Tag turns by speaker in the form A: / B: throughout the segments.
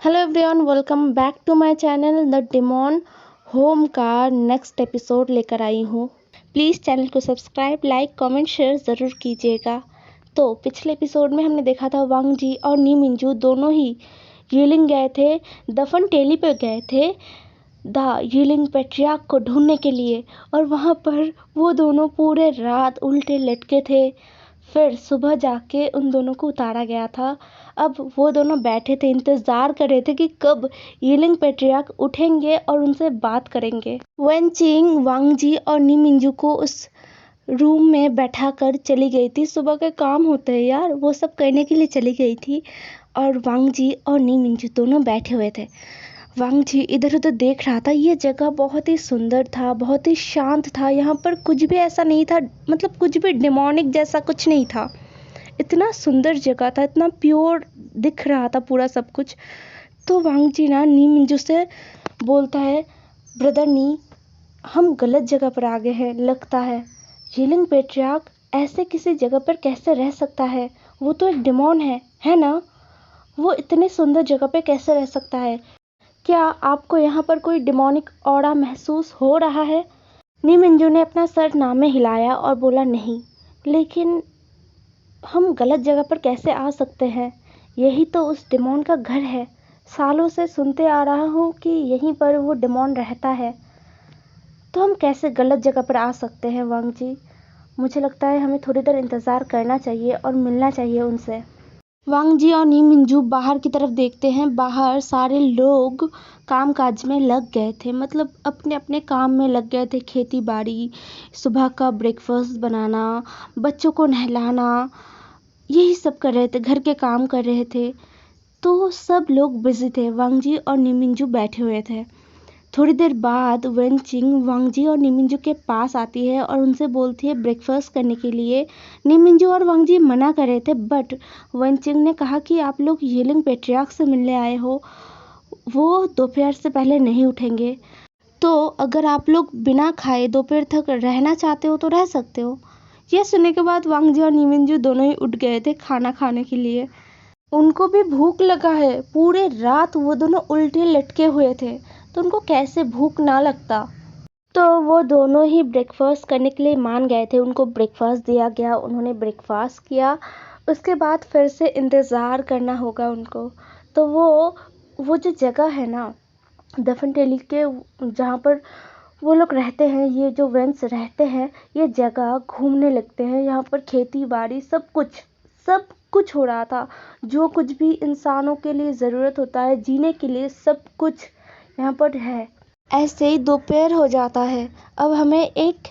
A: Hello everyone, welcome back to my channel the demon home का next episode लेकर आई हूँ। प्लीज़ चैनल को सब्सक्राइब, लाइक, कमेंट, शेयर ज़रूर कीजिएगा। तो पिछले एपिसोड में हमने देखा था वांग जी और नी मिंजू दोनों ही यीलिंग गए थे, दफन टेली पे गए थे द यीलिंग पेट्रियार्क को ढूंढने के लिए। और वहाँ पर वो दोनों पूरे रात उल्टे लटके थे। फिर सुबह जाके उन दोनों को उतारा गया था। अब वो दोनों बैठे थे, इंतज़ार कर रहे थे कि कब यीलिंग पेट्रियार्क उठेंगे और उनसे बात करेंगे। wen चिंग वांग जी और नी मिंजू को उस रूम में बैठा कर चली गई थी। सुबह के काम होते हैं यार, वो सब करने के लिए चली गई थी। और वांग जी और नी मिंजू दोनों बैठे हुए थे। वांग जी इधर उधर देख रहा था। ये जगह बहुत ही सुंदर था, बहुत ही शांत था। यहाँ पर कुछ भी ऐसा नहीं था, मतलब कुछ भी डिमोनिक जैसा कुछ नहीं था। इतना सुंदर जगह था, इतना प्योर दिख रहा था पूरा सब कुछ। तो वांग जी ना नी मिंजू से बोलता है, ब्रदर नी, हम गलत जगह पर आ गए हैं लगता है। यीलिंग पेट्रियार्क ऐसे किसी जगह पर कैसे रह सकता है? वो तो एक डिमोन है ना? वो इतने सुंदर जगह पे कैसे रह सकता है? क्या आपको यहाँ पर कोई डिमोनिक ऑरा महसूस हो रहा है? नी मिंजू ने अपना सर ना में हिलाया और बोला, नहीं, लेकिन हम गलत जगह पर कैसे आ सकते हैं? यही तो उस डिमोन का घर है। सालों से सुनते आ रहा हूँ कि यहीं पर वो डिमोन रहता है। तो हम कैसे गलत जगह पर आ सकते हैं वांग जी? मुझे लगता है हमें थोड़ी देर इंतज़ार करना चाहिए और मिलना चाहिए उनसे। वांग जी और नी मिंजू बाहर की तरफ देखते हैं। बाहर सारे लोग काम काज में लग गए थे, मतलब अपने अपने काम में लग गए थे। खेती बाड़ी, सुबह का ब्रेकफास्ट बनाना, बच्चों को नहलाना, यही सब कर रहे थे, घर के काम कर रहे थे। तो सब लोग बिजी थे। वांग जी और नी मिंजू बैठे हुए थे। थोड़ी देर बाद wen चिंग वांग जी और नी मिंजू के पास आती है और उनसे बोलती है ब्रेकफास्ट करने के लिए। नी मिंजू और वांग जी मना कर रहे थे, बट wen चिंग ने कहा कि आप लोग यीलिंग पेट्रियार्क से मिलने आए हो, वो दोपहर से पहले नहीं उठेंगे। तो अगर आप लोग बिना खाए दोपहर तक रहना चाहते हो तो रह सकते हो। यह सुनने के बाद वांग जी और नी मिंजू दोनों ही उठ गए थे खाना खाने के लिए। उनको भी भूख लगा है। पूरे रात वो दोनों उल्टे लटके हुए थे, तो उनको कैसे भूख ना लगता। तो वो दोनों ही ब्रेकफास्ट करने के लिए मान गए थे। उनको ब्रेकफास्ट दिया गया, उन्होंने ब्रेकफास्ट किया। उसके बाद फिर से इंतज़ार करना होगा उनको। तो वो जो जगह है ना दफन टेली के, जहाँ पर वो लोग रहते हैं, ये जो वेंस रहते हैं, ये जगह घूमने लगते हैं। यहाँ पर खेती बाड़ी सब कुछ हो रहा था। जो कुछ भी इंसानों के लिए ज़रूरत होता है जीने के लिए, सब कुछ यहाँ पर है। ऐसे ही दोपहर हो जाता है। अब हमें एक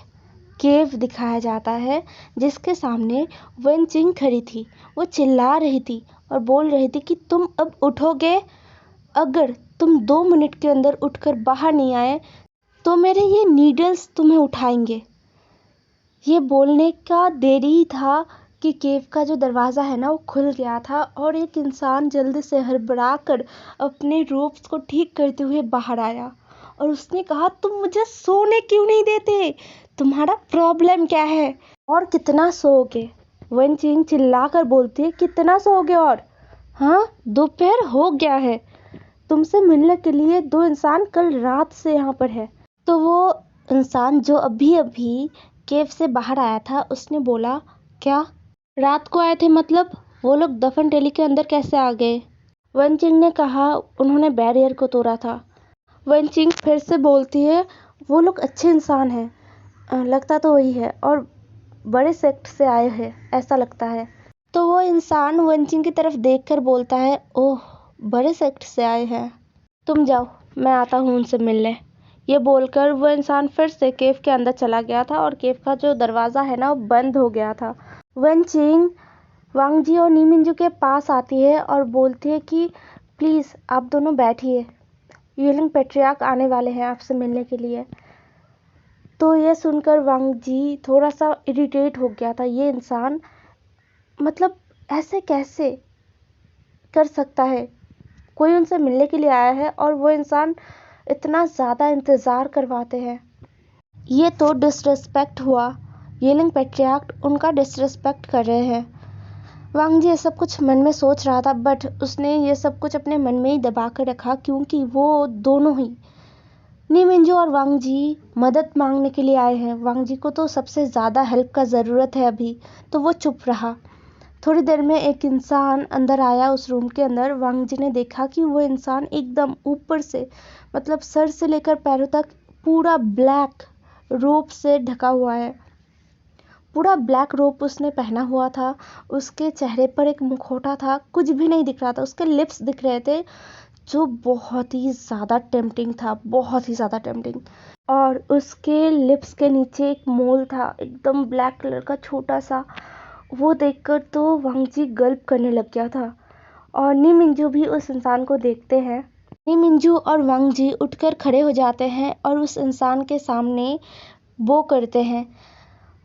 A: केव दिखाया जाता है जिसके सामने wen चिंग खड़ी थी। वो चिल्ला रही थी और बोल रही थी कि तुम अब उठोगे? अगर तुम 2 मिनट के अंदर उठकर बाहर नहीं आए तो मेरे ये नीडल्स तुम्हें उठाएंगे। ये बोलने का देरी ही था कि केव का जो दरवाज़ा है ना वो खुल गया था और एक इंसान जल्दी से हड़बड़ा कर अपने रोप्स को ठीक करते हुए बाहर आया और उसने कहा, तुम मुझे सोने क्यों नहीं देते? तुम्हारा प्रॉब्लम क्या है? और कितना सोओगे? wen चिंग चिल्ला कर बोलती है, कितना सोओगे? और हाँ, दोपहर हो गया है। तुमसे मिलने के लिए 2 इंसान कल रात से यहाँ पर है। तो वो इंसान जो अभी अभी केव से बाहर आया था, उसने बोला, क्या रात को आए थे? मतलब वो लोग दफन टेली के अंदर कैसे आ गए? wen चिंग ने कहा, उन्होंने बैरियर को तोड़ा था। wen चिंग फिर से बोलती है, वो लोग अच्छे इंसान हैं। लगता तो वही है, और बड़े सेक्ट से आए हैं ऐसा लगता है। तो वो इंसान wen चिंग की तरफ देखकर बोलता है, ओह, बड़े सेक्ट से आए हैं, तुम जाओ, मैं आता हूँ उनसे मिलने। ये बोलकर वो इंसान फिर से केव के अंदर चला गया था और केव का जो दरवाज़ा है ना वो बंद हो गया था। wen चिंग वांग जी और नी मिंजू के पास आती है और बोलती है कि प्लीज़ आप दोनों बैठिए, यीलिंग पेट्रियार्क आने वाले हैं आपसे मिलने के लिए। तो ये सुनकर वांग जी थोड़ा सा इरिटेट हो गया था। ये इंसान, मतलब ऐसे कैसे कर सकता है? कोई उनसे मिलने के लिए आया है और वो इंसान इतना ज़्यादा इंतज़ार करवाते हैं। ये तो डिसरिस्पेक्ट हुआ। यीलिंग पेट्रियार्क उनका डिसरिस्पेक्ट कर रहे हैं। वांग जी ये सब कुछ मन में सोच रहा था, बट उसने ये सब कुछ अपने मन में ही दबा कर रखा, क्योंकि वो दोनों ही नी मिंजू और वांग जी मदद मांगने के लिए आए हैं। वांग जी को तो सबसे ज़्यादा हेल्प का ज़रूरत है अभी, तो वो चुप रहा। थोड़ी देर में एक इंसान अंदर आया उस रूम के अंदर। वांग जी ने देखा कि वो इंसान एकदम ऊपर से, मतलब सर से लेकर पैरों तक पूरा ब्लैक रोब से ढका हुआ है। पूरा ब्लैक रोब उसने पहना हुआ था। उसके चेहरे पर एक मुखौटा था, कुछ भी नहीं दिख रहा था। उसके लिप्स दिख रहे थे, जो बहुत ही ज़्यादा टेम्पटिंग था, बहुत ही ज़्यादा टेम्पटिंग। और उसके लिप्स के नीचे एक मोल था, एकदम ब्लैक कलर का छोटा सा। वो देखकर तो वांग जी गल्प करने लग गया था। और नी मिंजू भी उस इंसान को देखते हैं। नी मिंजू और वांग जी उठकर खड़े हो जाते हैं और उस इंसान के सामने बो करते हैं।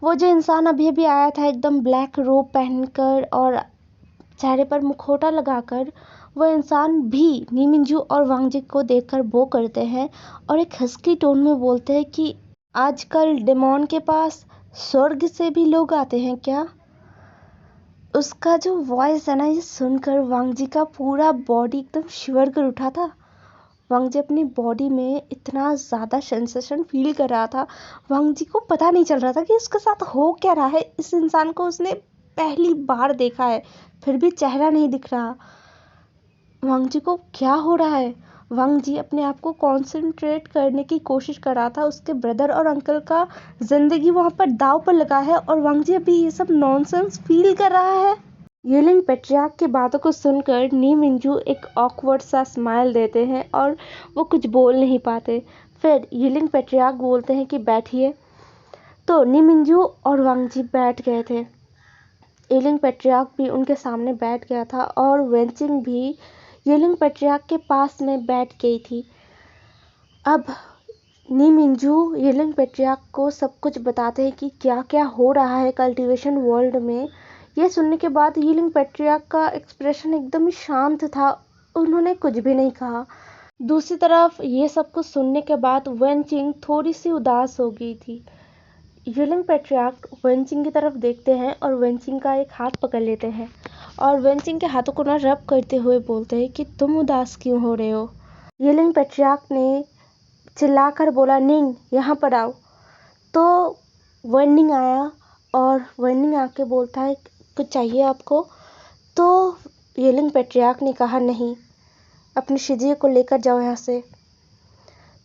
A: वो जो इंसान अभी अभी आया था एकदम ब्लैक रोब पहनकर और चेहरे पर मुखौटा लगाकर, वो इंसान भी नी मिंजू और वांग जी को देखकर बो करते हैं और एक हस्की टोन में बोलते हैं कि आजकल डेमोन के पास स्वर्ग से भी लोग आते हैं क्या। उसका जो वॉइस है ना, ये सुनकर वांग जी का पूरा बॉडी एकदम शिवर कर उठा था। वांग जी अपनी बॉडी में इतना ज़्यादा सेंसेशन फील कर रहा था। वांग जी को पता नहीं चल रहा था कि उसके साथ हो क्या रहा है। इस इंसान को उसने पहली बार देखा है, फिर भी चेहरा नहीं दिख रहा। वांग जी को क्या हो रहा है। वांग जी अपने आप को कंसंट्रेट करने की कोशिश कर रहा था। उसके ब्रदर और अंकल का जिंदगी वहां पर दाव पर लगा है और वांग जी अभी ये सब नॉनसेंस फील कर रहा है। येलिंग पेट्रियार्क की बातों को सुनकर नी मिंजू एक ऑकवर्ड सा स्माइल देते हैं और वो कुछ बोल नहीं पाते। फिर येलिंग पेट्रियार्क बोलते हैं कि बैठिए। तो नी मिंजू और वांग जी बैठ गए थे। येलिंग पेट्रियार्क भी उनके सामने बैठ गया था और वेंचिंग भी येलिंग पेट्रियार्क के पास में बैठ गई थी। अब नी मिंजू येलिंग पेट्रियार्क को सब कुछ बताते हैं कि क्या क्या हो रहा है कल्टीवेशन वर्ल्ड में। यह सुनने के बाद येलिंग पेट्रियार्क का एक्सप्रेशन एकदम ही शांत था, उन्होंने कुछ भी नहीं कहा। दूसरी तरफ ये सब कुछ सुनने के बाद वेंचिंग थोड़ी सी उदास हो गई थी। येलिंग पेट्रियार्क वेंचिंग की तरफ देखते हैं और वेंचिंग का एक हाथ पकड़ लेते हैं और वेंचिंग के हाथों को ना रब करते हुए बोलते हैं कि तुम उदास क्यों हो रहे हो। येलिंग पेट्रियार्क ने चिल्लाकर बोला, निंग यहाँ पर आओ। तो वर्निंग आया और वर्निंग आके बोलता है कुछ चाहिए आपको। तो येलिंग पेट्रियार्क ने कहा नहीं, अपनी शिजिए को लेकर जाओ यहाँ से।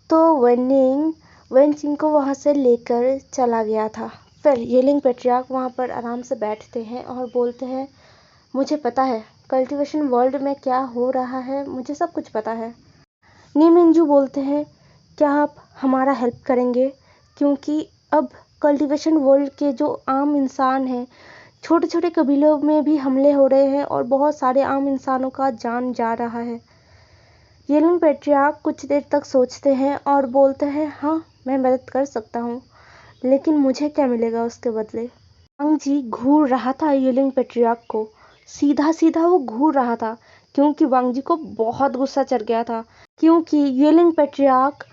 A: तो वर्निंग वेंचिंग को वहाँ से लेकर चला गया था। फिर येलिंग पेट्रियार्क वहाँ पर आराम से बैठते हैं और बोलते हैं मुझे पता है कल्टीवेशन वर्ल्ड में क्या हो रहा है, मुझे सब कुछ पता है। नी मिंजू बोलते हैं क्या आप हमारा हेल्प करेंगे, क्योंकि अब कल्टीवेशन वर्ल्ड के जो आम इंसान हैं, छोटे छोटे कबीलों में भी हमले हो रहे हैं और बहुत सारे आम इंसानों का जान जा रहा है। येलिंग पेट्रियार्क कुछ देर तक सोचते हैं और बोलते हैं हाँ मैं मदद कर सकता हूँ, लेकिन मुझे क्या मिलेगा उसके बदले। वांग जी घूर रहा था येलिंग पेट्रियार्क को, सीधा सीधा वो घूर रहा था, क्योंकि वांग जी को बहुत गुस्सा चढ़ गया था। क्योंकि येलिंग पेट्रियार्क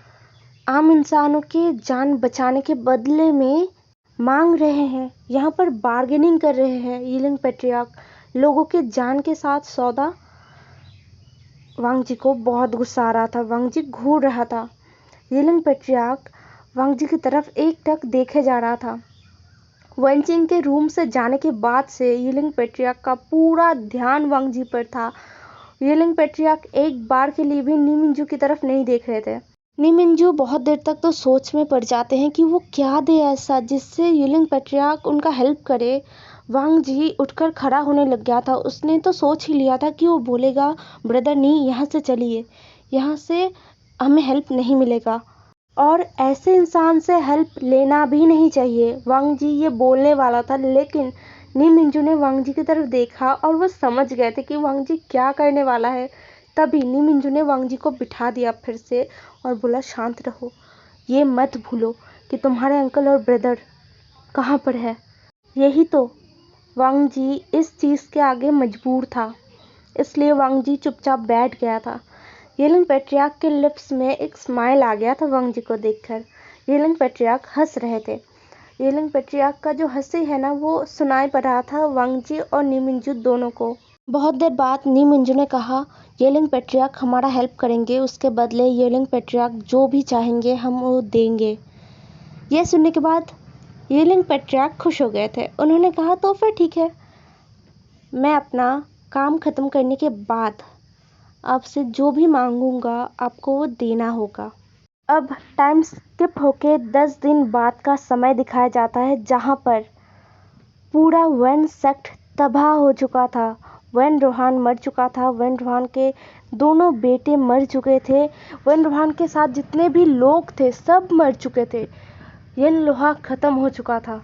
A: आम इंसानों के जान बचाने के बदले में मांग रहे हैं, यहाँ पर बार्गेनिंग कर रहे हैं येलिंग पेट्रियार्क, लोगों के जान के साथ सौदा। वांग जी को बहुत गुस्सा आ रहा था, वांग जी घूर रहा था। येलिंग पेट्रियार्क वांग जी की तरफ एक टक देखे जा रहा था। वेंचिंग के रूम से जाने के बाद से येलिंग पेट्रियार्क का पूरा ध्यान वांग जी पर था। येलिंग पेट्रियार्क एक बार के लिए भी नी मिंजू की तरफ नहीं देख रहे थे। नी मिंजू बहुत देर तक तो सोच में पड़ जाते हैं कि वो क्या दे ऐसा जिससे येलिंग पेट्रियार्क उनका हेल्प करे। वांग जी उठकर खड़ा होने लग गया था। उसने तो सोच ही लिया था कि वो बोलेगा ब्रदर नी यहाँ से चलिए, यहाँ से हमें हेल्प नहीं मिलेगा और ऐसे इंसान से हेल्प लेना भी नहीं चाहिए। वांग जी ये बोलने वाला था, लेकिन नी मिंजू ने वांग जी की तरफ देखा और वो समझ गए थे कि वांग जी क्या करने वाला है। तभी नी मिंजू ने वांग जी को बिठा दिया फिर से और बोला शांत रहो, ये मत भूलो कि तुम्हारे अंकल और ब्रदर कहाँ पर है। यही तो वांग जी इस चीज़ के आगे मजबूर था, इसलिए वांग जी चुपचाप बैठ गया था। येलिंग पेट्रियार्क के लिप्स में एक स्माइल आ गया था वांग जी को देखकर। येलिंग पेट्रियार्क हंस रहे थे। येलिंग पेट्रियार्क का जो हंसी है ना वो सुनाई पड़ रहा था वांग जी और नी मिंजू दोनों को। बहुत देर बाद नी मिंजू ने कहा, येलिंग पेट्रियार्क हमारा हेल्प करेंगे, उसके बदले येलिंग पेट्रियार्क जो भी चाहेंगे हम वो देंगे। यह सुनने के बाद येलिंग पेट्रियार्क खुश हो गए थे। उन्होंने कहा, तो फिर ठीक है, मैं अपना काम ख़त्म करने के बाद आपसे जो भी मांगूंगा आपको वो देना होगा। अब टाइम स्किप होके 10 दिन बाद का समय दिखाया जाता है, जहाँ पर पूरा वन सेक्ट तबाह हो चुका था। वन रोहान मर चुका था, वन रोहान के दोनों बेटे मर चुके थे, वन रोहान के साथ जितने भी लोग थे सब मर चुके थे। यन लोहा ख़त्म हो चुका था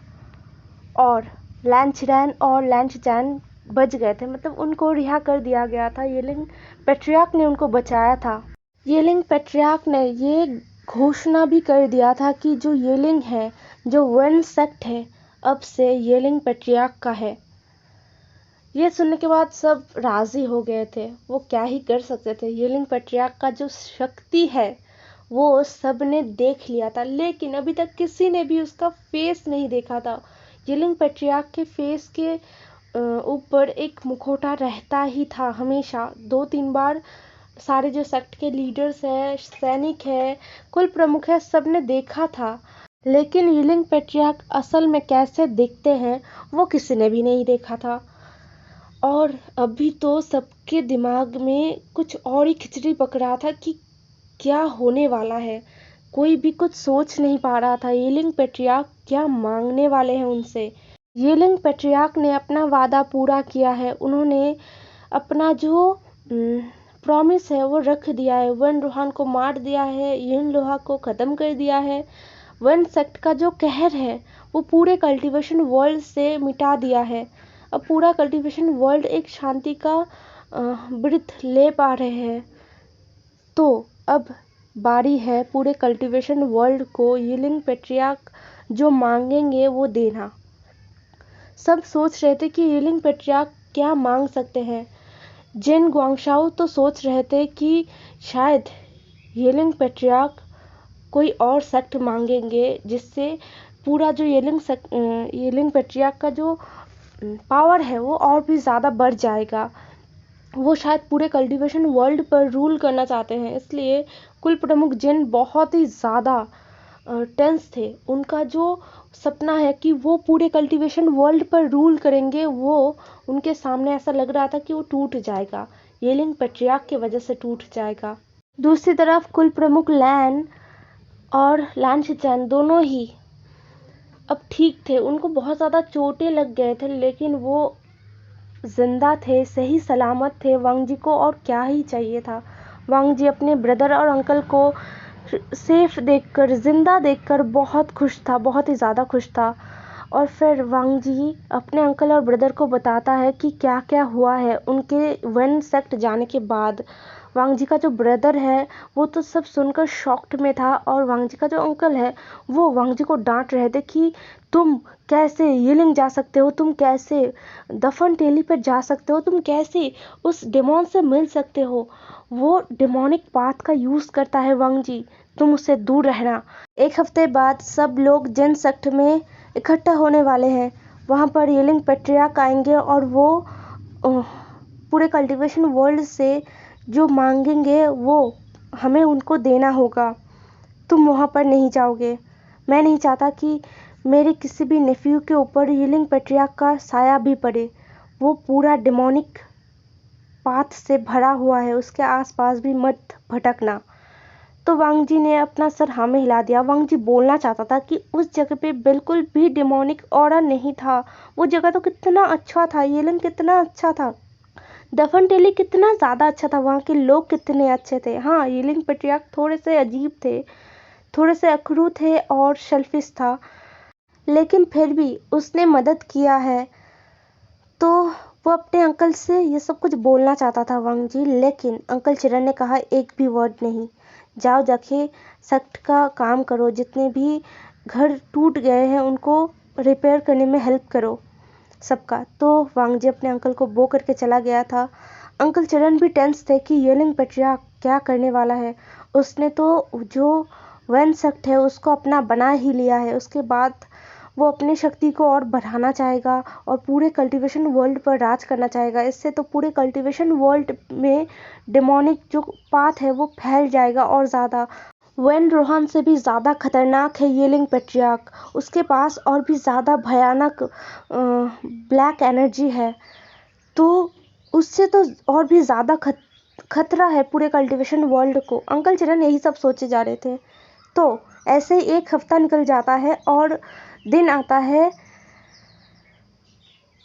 A: और लैन चिरैन और लैन चिचैन बच गए थे, मतलब उनको रिहा कर दिया गया था। येलिंग पेट्रियार्क ने उनको बचाया था। येलिंग पेट्रियार्क ने ये घोषणा भी कर दिया था कि जो येलिंग है, जो वन सेक्ट है, अब से येलिंग पेट्रियार्क का है। ये सुनने के बाद सब राजी हो गए थे। वो क्या ही कर सकते थे। येलिंग पेट्रियार्क का जो शक्ति है वो सब ने देख लिया था, लेकिन अभी तक किसी ने भी उसका फेस नहीं देखा था। येलिंग पेट्रियार्क के फेस के ऊपर एक मुखौटा रहता ही था हमेशा। 2-3 बार सारे जो सेक्ट के लीडर्स हैं, सैनिक है, कुल प्रमुख है, सब ने देखा था, लेकिन येलिंग पेट्रियार्क असल में कैसे दिखते हैं वो किसी ने भी नहीं देखा था। और अभी तो सबके दिमाग में कुछ और ही खिचड़ी पक रहा था कि क्या होने वाला है। कोई भी कुछ सोच नहीं पा रहा था। येलिंग पेट्रियार्क क्या मांगने वाले हैं उनसे। येलिंग पेट्रियार्क ने अपना वादा पूरा किया है। उन्होंने अपना जो प्रॉमिस है वो रख दिया है। वन रोहान को मार दिया है, यन लोहा को ख़त्म कर दिया है। वन सेक्ट का जो कहर है वो पूरे कल्टीवेशन वर्ल्ड से मिटा दिया है। अब पूरा कल्टीवेशन वर्ल्ड एक शांति का ब्रिथ ले पा रहे हैं। तो अब बारी है पूरे कल्टीवेशन वर्ल्ड को येलिंग पेट्रियार्क जो मांगेंगे वो देना। सब सोच रहे थे कि येलिंग पेट्रियार्क क्या मांग सकते हैं। जिन गुआंगशाओ तो सोच रहे थे कि शायद येलिंग पेट्रियार्क कोई और सेक्ट मांगेंगे, जिससे पूरा जो येलिंग पेट्रियार्क का जो पावर है वो और भी ज़्यादा बढ़ जाएगा। वो शायद पूरे कल्टीवेशन वर्ल्ड पर रूल करना चाहते हैं, इसलिए कुल प्रमुख जिन बहुत ही ज़्यादा टेंस थे। उनका जो सपना है कि वो पूरे कल्टीवेशन वर्ल्ड पर रूल करेंगे, वो उनके सामने ऐसा लग रहा था कि वो टूट जाएगा, येलिंग पेट्रियार्क की वजह से टूट जाएगा। दूसरी तरफ कुल प्रमुख लैन और लैन चिचैन दोनों ही अब ठीक थे। उनको बहुत ज़्यादा चोटें लग गए थे, लेकिन वो जिंदा थे, सही सलामत थे। वांग जी को और क्या ही चाहिए था। वांग जी अपने ब्रदर और अंकल को सेफ देखकर, जिंदा देखकर बहुत खुश था, बहुत ही ज़्यादा खुश था। और फिर वांग जी अपने अंकल और ब्रदर को बताता है कि क्या क्या हुआ है उनके वन सेक्ट जाने के बाद। वांग जी का जो ब्रदर है वो तो सब सुनकर शॉक्ड में था, और वांग जी का जो अंकल है वो वांग जी को डांट रहे थे कि तुम कैसे येलिंग जा सकते हो, तुम कैसे दफन टेली पर जा सकते हो, तुम कैसे उस डेमोन से मिल सकते हो, वो डेमोनिक पाथ का यूज़ करता है वांग जी, तुम उससे दूर रहना। 1 हफ्ते बाद सब लोग जिन सेक्ट में इकट्ठा होने वाले हैं, वहाँ पर येलिंग पेट्रियार्क आएंगे और वो पूरे कल्टीवेशन वर्ल्ड से जो मांगेंगे वो हमें उनको देना होगा। तुम वहाँ पर नहीं जाओगे। मैं नहीं चाहता कि मेरे किसी भी नेफ्यू के ऊपर येलिंग पेट्रियार्क का साया भी पड़े। वो पूरा डेमोनिक पाथ से भरा हुआ है, उसके आसपास भी मत भटकना। तो वांग जी ने अपना सर हाँ में हिला दिया। वांग जी बोलना चाहता था कि उस जगह पे बिल्कुल भी डेमोनिक ऑरा नहीं था। वो जगह तो कितना अच्छा था, येलिंग कितना अच्छा था, दफन टेली कितना ज़्यादा अच्छा था, वहाँ के लोग कितने अच्छे थे। हाँ, येलिंग पेट्रियार्क थोड़े से अजीब थे, थोड़े से अखरू थे और शेल्फिश था, लेकिन फिर भी उसने मदद किया है। तो वो अपने अंकल से ये सब कुछ बोलना चाहता था वांग जी, लेकिन अंकल चिरन ने कहा एक भी वर्ड नहीं, जाओ जाके सेक्ट का काम करो, जितने भी घर टूट गए हैं उनको रिपेयर करने में हेल्प करो सबका। तो वांग जी अपने अंकल को बो करके चला गया था। अंकल चिरन भी टेंस थे कि येलिंग पेट्रियार्क क्या करने वाला है। उसने तो जो वन सेक्ट है उसको अपना बना ही लिया है। उसके बाद वो अपनी शक्ति को और बढ़ाना चाहेगा और पूरे कल्टीवेशन वर्ल्ड पर राज करना चाहेगा। इससे तो पूरे कल्टीवेशन वर्ल्ड में डेमोनिक जो पाथ है वो फैल जाएगा और ज़्यादा। वेन रोहन से भी ज़्यादा खतरनाक है येलिंग पेट्रियार्क। उसके पास और भी ज़्यादा भयानक ब्लैक एनर्जी है, तो उससे तो और भी ज़्यादा खतरा है पूरे कल्टीवेशन वर्ल्ड को। अंकल चिरन यही सब सोचे जा रहे थे। तो ऐसे ही एक हफ्ता निकल जाता है और दिन आता है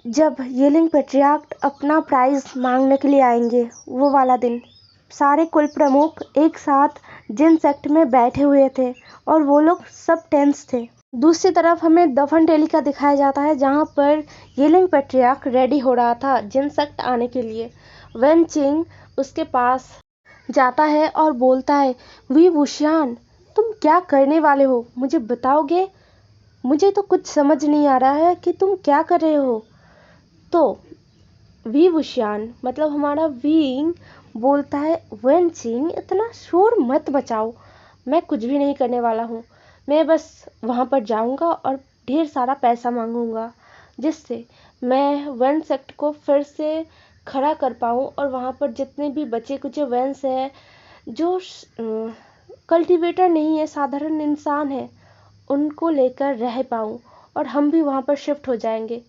A: जब येलिंग पेट्रियार्क अपना प्राइज मांगने के लिए आएंगे। वो वाला दिन सारे कुल प्रमुख एक साथ जिन सेक्ट में बैठे हुए थे और वो लोग सब टेंस थे। दूसरी तरफ हमें दफन टेली का दिखाया जाता है जहाँ पर येलिंग पेट्रियार्क रेडी हो रहा था जिन सेक्ट आने के लिए। वेन चिंग उसके पास जाता है और बोलता है, वी वुशियान, तुम क्या करने वाले हो, मुझे बताओगे? मुझे तो कुछ समझ नहीं आ रहा है कि तुम क्या कर रहे हो। तो वी वुशियान मतलब हमारा विंग बोलता है, वेन चिंग इतना शोर मत मचाओ, मैं कुछ भी नहीं करने वाला हूँ। मैं बस वहाँ पर जाऊँगा और ढेर सारा पैसा मांगूंगा जिससे मैं वन सेक्ट को फिर से खड़ा कर पाऊँ और वहाँ पर जितने भी बचे कुचे वेंस हैं जो कल्टीवेटर नहीं है, साधारण इंसान है, उनको लेकर रह पाऊँ और हम भी वहाँ पर शिफ्ट हो जाएंगे।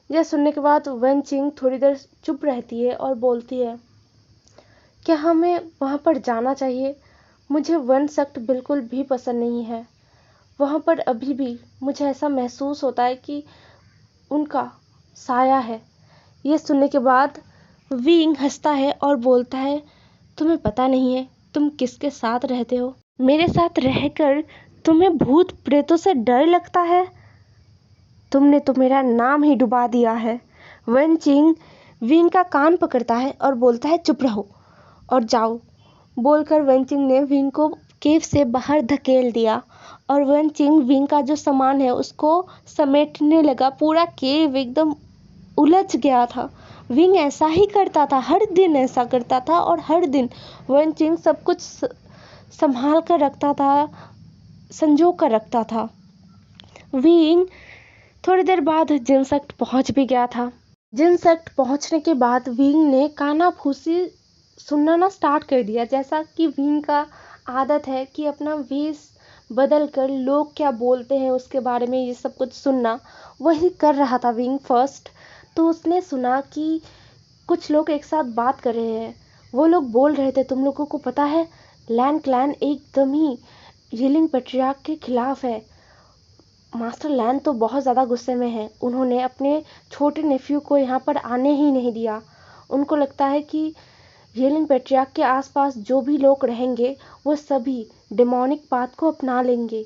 A: यह सुनने के बाद वेन चिंग थोड़ी देर चुप रहती है और बोलती है, क्या हमें वहाँ पर जाना चाहिए? मुझे वन सेक्ट बिल्कुल भी पसंद नहीं है। वहाँ पर अभी भी मुझे ऐसा महसूस होता है कि उनका साया है। ये सुनने के बाद विंग हंसता है और बोलता है, तुम्हें पता नहीं है तुम किसके साथ रहते हो? मेरे साथ रहकर तुम्हें भूत प्रेतों से डर लगता है? तुमने तो मेरा नाम ही डुबा दिया है। वन चिंग विंग का कान पकड़ता है और बोलता है, चुप रहो और जाओ। बोलकर वन चिंग ने विंग को केव से बाहर धकेल दिया और वन चिंग विंग का जो सामान है उसको समेटने लगा। पूरा केव एकदम उलझ गया था। विंग ऐसा ही करता था, हर दिन ऐसा करता था और हर दिन वन चिंग सब कुछ संभाल कर रखता था, संजो कर रखता था। विंग थोड़ी देर बाद जिनसेक्ट पहुंच भी गया था। जिनसेक्ट पहुंचने के बाद विंग ने कानाफूसी सुनना ना स्टार्ट कर दिया, जैसा कि विंग का आदत है कि अपना वेश बदल कर लोग क्या बोलते हैं उसके बारे में ये सब कुछ सुनना, वही कर रहा था विंग फर्स्ट। तो उसने सुना कि कुछ लोग एक साथ बात कर रहे हैं। वो लोग बोल रहे थे, तुम लोगों को पता है लैन क्लैन एकदम ही येलिंग पेट्रियार्क के खिलाफ है। मास्टर लैन तो बहुत ज़्यादा गुस्से में है। उन्होंने अपने छोटे नेफ्यू को यहाँ पर आने ही नहीं दिया। उनको लगता है कि येलिंग पेट्रियार्क के आसपास जो भी लोग रहेंगे वो सभी डेमोनिक पाथ को अपना लेंगे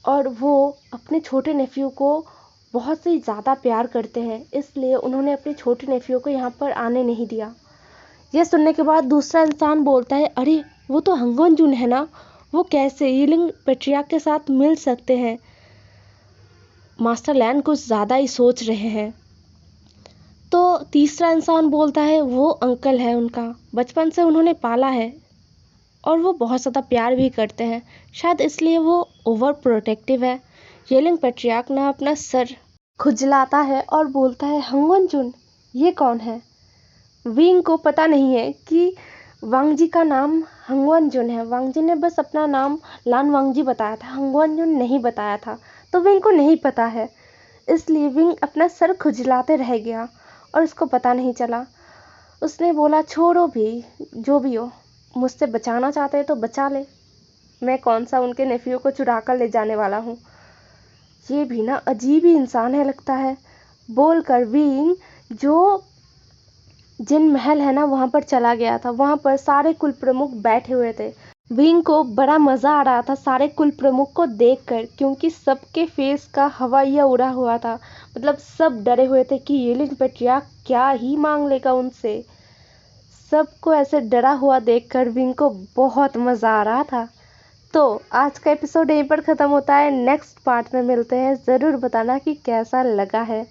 A: और वो अपने छोटे नेफ्यू को बहुत से ज़्यादा प्यार करते हैं, इसलिए उन्होंने अपने छोटे नेफ्यू को यहाँ पर आने नहीं दिया। यह सुनने के बाद दूसरा इंसान बोलता है, अरे वो तो हंगवन जुन है ना, वो कैसे येलिंग पेट्रियार्क के साथ मिल सकते हैं? मास्टर लैन कुछ ज़्यादा ही सोच रहे हैं। तो तीसरा इंसान बोलता है, वो अंकल है उनका, बचपन से उन्होंने पाला है और वो बहुत ज़्यादा प्यार भी करते हैं, शायद इसलिए वो ओवर प्रोटेक्टिव है। येलिंग पेट्रियार्क ना अपना सर खुजलाता है और बोलता है, हंगवन जुन ये कौन है? विंग को पता नहीं है कि वांगजी का नाम हंगवन जुन है। वांगजी ने बस अपना नाम लान वांगजी बताया था, हंगवन जुन नहीं बताया था, तो विंग को नहीं पता है। इसलिए विंग अपना सर खुजलाते रह गया और उसको पता नहीं चला। उसने बोला, छोड़ो भी, जो भी हो, मुझसे बचाना चाहते हैं तो बचा ले, मैं कौन सा उनके नेफ्यू को चुरा कर ले जाने वाला हूँ। ये भी ना अजीब ही इंसान है लगता है। बोलकर विंग जो जिन महल है ना वहाँ पर चला गया था। वहाँ पर सारे कुल प्रमुख बैठे हुए थे। विंग को बड़ा मज़ा आ रहा था सारे कुल प्रमुख को देखकर, क्योंकि सबके फेस का हवाइया उड़ा हुआ था। मतलब सब डरे हुए थे कि येलिंग पेट्रियार्क क्या ही मांग लेगा उनसे। सबको ऐसे डरा हुआ देखकर विंग को बहुत मज़ा आ रहा था। तो आज का एपिसोड यहीं पर ख़त्म होता है। नेक्स्ट पार्ट में मिलते हैं। ज़रूर बताना कि कैसा लगा है।